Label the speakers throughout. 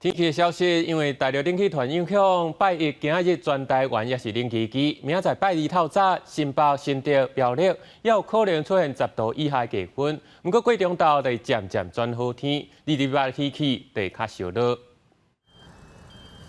Speaker 1: 天气的消息，因为大陆冷气团影响，拜一今仔日全台湾也是冷气机。明仔载拜二透早，新北、新竹、苗栗也有可能出现10度以下低温。不过过中昼会渐渐转好天，日的天气会较烧热。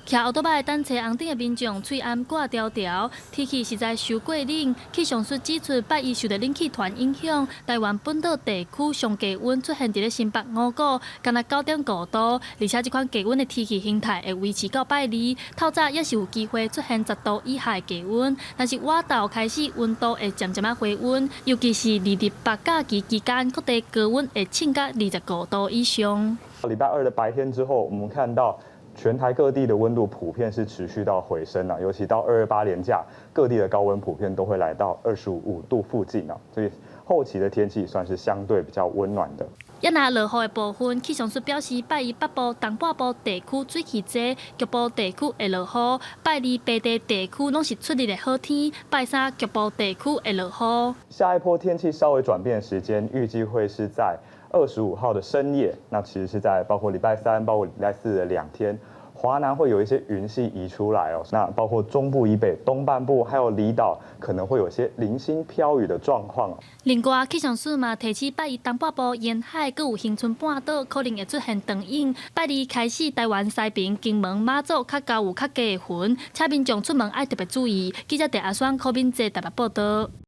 Speaker 2: 骑奥多麦等车红顶的民众，嘴暗挂条条，天气实在伤过冷。气象署指出，拜一受到冷气团影响，台湾本岛地区上低温出现伫咧新北五股，敢若9.5度，而且这款低温的天气形态会维持到拜二。透早也是有机会出现10度以下的低温，但是晚昼开始温度会渐渐回温，尤其是228假期期间，各地高温会升到25度以上。
Speaker 3: 礼拜二的白天之后，我们看到全台各地的温度普遍是持续到回升啊，尤其到228连假，各地的高温普遍都会来到25度附近啊，所以后期的天气算是相对比较温暖的。
Speaker 2: 也拿落雨的部分，气象署表示，拜一北部、东半部地区水汽多，局部地区会落雨；拜二北地地区拢是出日的好天；拜三局部地区会落雨。
Speaker 3: 下一波天气稍微转变的时间，预计会是在25号的深夜，那其实是在包括礼拜三、包括礼拜四的2天。华南会有一些云系移出来哦，那包括中部以北、东半部还有离岛，可能会有些零星飘雨的状况哦。
Speaker 2: 另外，气象署嘛提醒拜一东半部沿海，阁有恒春半岛可能会出现长影。拜二开始，台湾西边、金门、马祖较高有较低的云，请民众出门爱特别注意。记者陈阿双、柯敏哲台北报道。